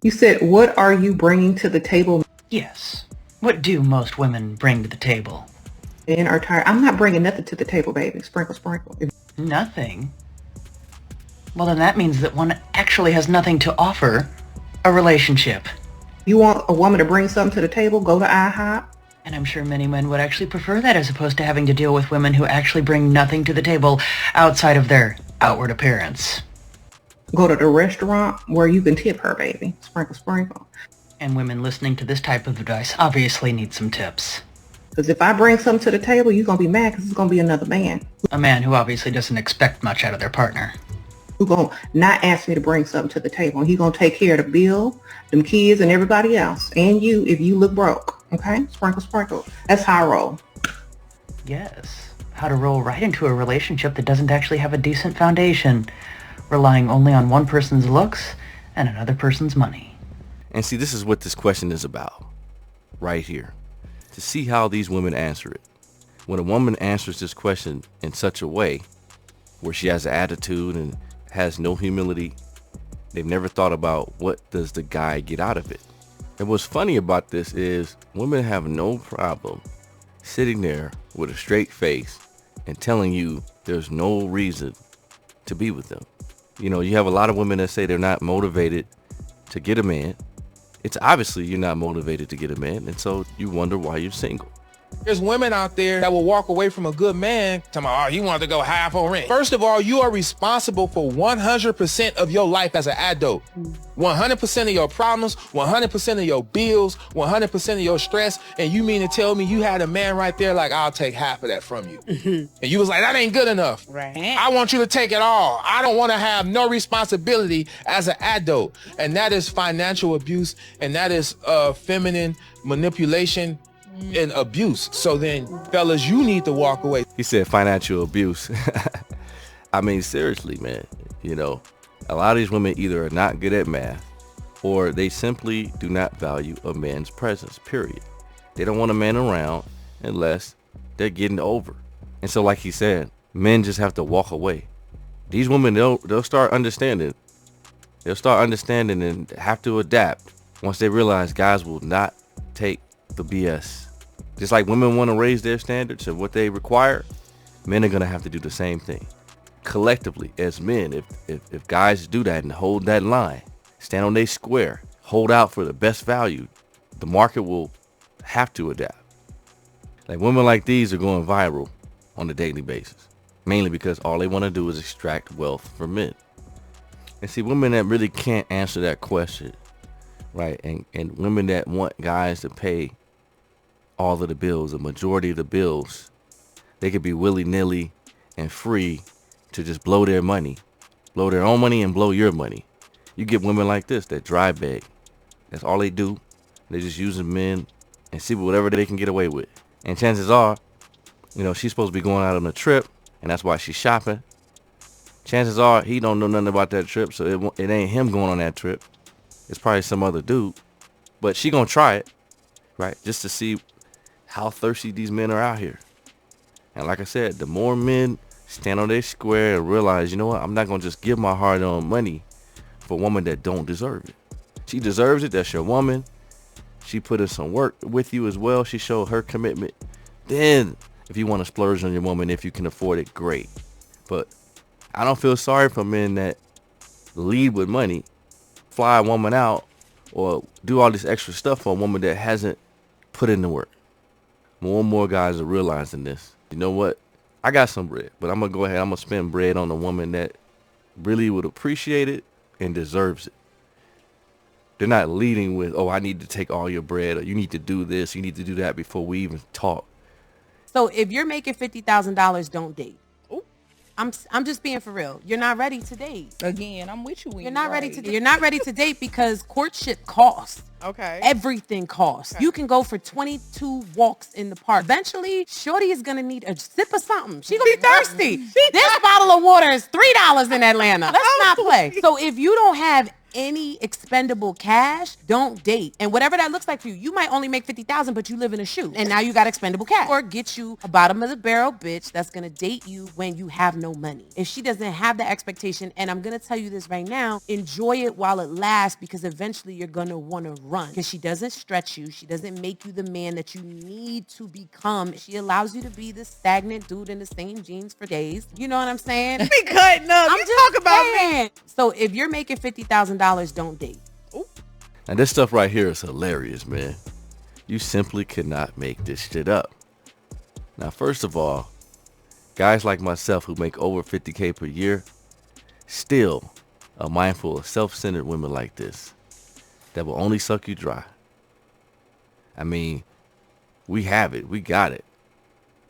You said, what are you bringing to the table? Yes. What do most women bring to the table? Men are tired. I'm not bringing nothing to the table, baby. Sprinkle, sprinkle. Nothing? Well, then that means that one actually has nothing to offer a relationship. You want a woman to bring something to the table? Go to IHOP. And I'm sure many men would actually prefer that as opposed to having to deal with women who actually bring nothing to the table outside of their outward appearance. Go to the restaurant where you can tip her, baby. Sprinkle, sprinkle. And women listening to this type of advice obviously need some tips. Because if I bring something to the table, you're going to be mad because it's going to be another man. A man who obviously doesn't expect much out of their partner. Who's going to not ask me to bring something to the table. He's going to take care of the bill, them kids, and everybody else. And you, if you look broke. Okay? Sprinkle, sprinkle. That's how I roll. Yes. How to roll right into a relationship that doesn't actually have a decent foundation, relying only on one person's looks and another person's money. And see, this is what this question is about, right here. To see how these women answer it. When a woman answers this question in such a way where she has an attitude and has no humility, they've never thought about what does the guy get out of it. And what's funny about this is women have no problem sitting there with a straight face and telling you there's no reason to be with them. You know, you have a lot of women that say they're not motivated to get a man. It's obviously you're not motivated to get a man, and so you wonder why you're single. There's women out there that will walk away from a good man talking about, oh, you want to go half on rent. First of all, you are responsible for 100% of your life as an adult. 100% of your problems, 100% of your bills, 100% of your stress. And you mean to tell me you had a man right there like, I'll take half of that from you. And you was like, that ain't good enough. Right. I want you to take it all. I don't want to have no responsibility as an adult. And that is financial abuse. And that is feminine manipulation and abuse. So then, fellas, you need to walk away. He said financial abuse. I mean, seriously, man, you know, a lot of these women either are not good at math or they simply do not value a man's presence, period. They don't want a man around unless they're getting over. And so, like he said, men just have to walk away. These women, they'll start understanding. They'll start understanding and have to adapt once they realize guys will not take the BS. Just like women want to raise their standards of what they require, men are going to have to do the same thing. Collectively, as men, if guys do that and hold that line, stand on their square, hold out for the best value, the market will have to adapt. Like women like these are going viral on a daily basis, mainly because all they want to do is extract wealth from men. And see, women that really can't answer that question, right? And women that want guys to pay all of the bills, the majority of the bills, they could be willy-nilly and free to just blow their money, blow their own money and blow your money. You get women like this that dry bag. That's all they do. They just using men and see whatever they can get away with. And chances are, you know, she's supposed to be going out on a trip, and that's why she's shopping. Chances are he don't know nothing about that trip, so it ain't him going on that trip. It's probably some other dude. But she gonna try it, right? Just to see how thirsty these men are out here. And like I said, the more men stand on their square and realize, you know what, I'm not going to just give my hard-earned money for a woman that don't deserve it. She deserves it. That's your woman. She put in some work with you as well. She showed her commitment. Then, if you want to splurge on your woman, if you can afford it, great. But I don't feel sorry for men that lead with money, fly a woman out, or do all this extra stuff for a woman that hasn't put in the work. More and more guys are realizing this. You know what? I got some bread, but I'm going to go ahead. I'm going to spend bread on a woman that really would appreciate it and deserves it. They're not leading with, oh, I need to take all your bread, or you need to do this, you need to do that before we even talk. So if you're making $50,000, don't date. I'm just being for real. You're not ready to date. Again, I'm with you. You're not ready to date. You're not ready to date because courtship costs. Okay. Everything costs. Okay. You can go for 22 walks in the park. Eventually, shorty is going to need a sip of something. She's going to be thirsty. This bottle of water is $3 in Atlanta. Let's not play. So if you don't have any expendable cash, don't date. And whatever that looks like for you, you might only make $50,000, but you live in a shoe, and now you got expendable cash. Or get you a bottom of the barrel bitch that's gonna date you when you have no money. If she doesn't have the expectation, and I'm gonna tell you this right now, enjoy it while it lasts, because eventually you're gonna wanna run. Because she doesn't stretch you. She doesn't make you the man that you need to become. She allows you to be this stagnant dude in the same jeans for days. You know what I'm saying? Be cutting up. I'm You just talk about me. saying. So if you're making $50,000, don't date. And this stuff right here is hilarious, man. You simply cannot make this shit up. Now, first of all, guys like myself who make over 50K per year still are mindful of self-centered women like this that will only suck you dry. I mean, we have it. We got it.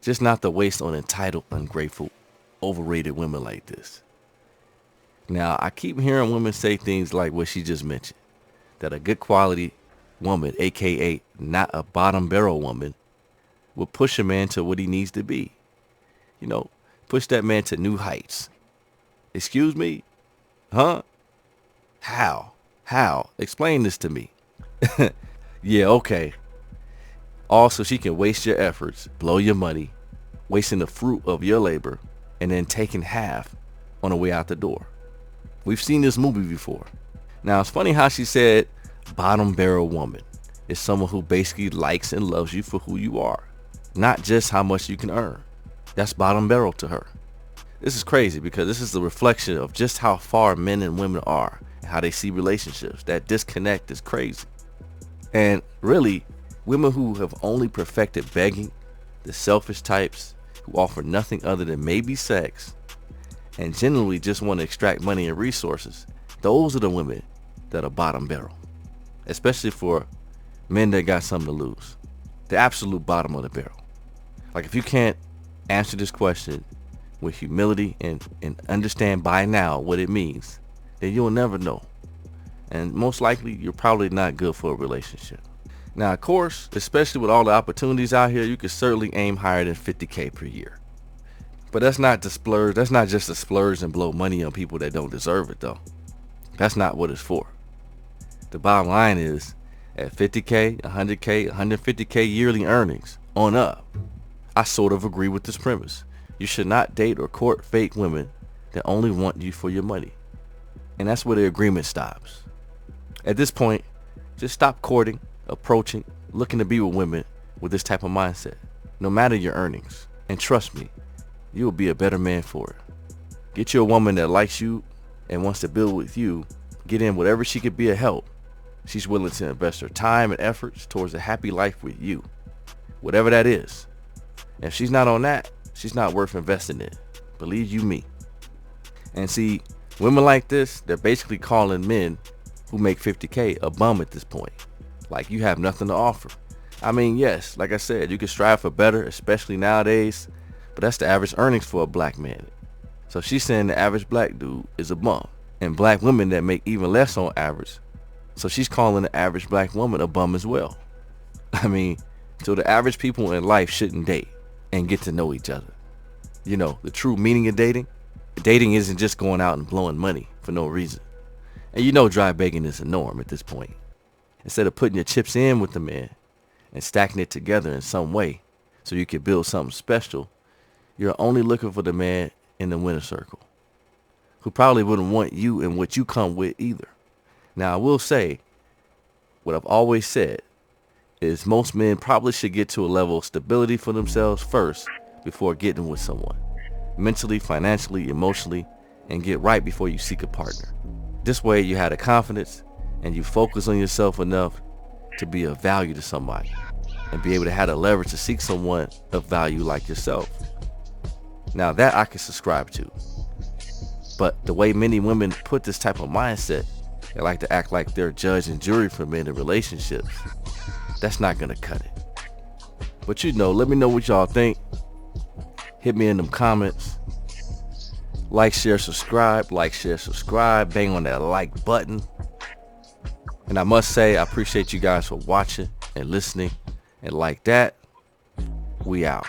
Just not to waste on entitled, ungrateful, overrated women like this. Now, I keep hearing women say things like what she just mentioned, that a good quality woman, aka not a bottom barrel woman, will push a man to what he needs to be. You know, push that man to new heights. Excuse me? Huh? How? Explain this to me. Yeah, okay. Also, she can waste your efforts, blow your money, wasting the fruit of your labor, and then taking half on the way out the door. We've seen this movie before. Now, it's funny how she said bottom barrel woman is someone who basically likes and loves you for who you are, not just how much you can earn. That's bottom barrel to her. This is crazy because this is the reflection of just how far men and women are and how they see relationships. That disconnect is crazy. And really, women who have only perfected begging, the selfish types who offer nothing other than maybe sex and generally just want to extract money and resources, those are the women that are bottom barrel, especially for men that got something to lose. The absolute bottom of the barrel. Like, if you can't answer this question with humility and understand by now what it means, then you'll never know. And most likely, you're probably not good for a relationship. Now, of course, especially with all the opportunities out here, you could certainly aim higher than 50K per year. But that's not to splurge. That's not just to splurge and blow money on people that don't deserve it, though. That's not what it's for. The bottom line is, at 50K, 100K, 150K yearly earnings on up, I sort of agree with this premise. You should not date or court fake women that only want you for your money. And that's where the agreement stops. At this point, just stop courting, approaching, looking to be with women with this type of mindset, no matter your earnings. And trust me, you will be a better man for it. Get you a woman that likes you and wants to build with you. Get in whatever she could be a help. She's willing to invest her time and efforts towards a happy life with you, whatever that is. And if she's not on that, she's not worth investing in. Believe you me. And see, women like this, they're basically calling men who make 50K a bum at this point. Like, you have nothing to offer. I mean, yes, like I said, you can strive for better, especially nowadays, but that's the average earnings for a black man. So she's saying the average black dude is a bum, and black women that make even less on average. So she's calling the average black woman a bum as well. I mean, so the average people in life shouldn't date and get to know each other. You know, the true meaning of dating? Dating isn't just going out and blowing money for no reason. And you know dry begging is a norm at this point. Instead of putting your chips in with the man and stacking it together in some way so you can build something special, you're only looking for the man in the winner circle, who probably wouldn't want you and what you come with either. Now, I will say, what I've always said is most men probably should get to a level of stability for themselves first before getting with someone, mentally, financially, emotionally, and get right before you seek a partner. This way you have the confidence and you focus on yourself enough to be of value to somebody and be able to have the leverage to seek someone of value like yourself. Now, that I can subscribe to. But the way many women put this type of mindset, they like to act like they're judge and jury for men in relationships. That's not gonna cut it. But you know, let me know what y'all think. Hit me in them comments. Like, share, subscribe. Like, share, subscribe. Bang on that like button. And I must say, I appreciate you guys for watching and listening. And like that, we out.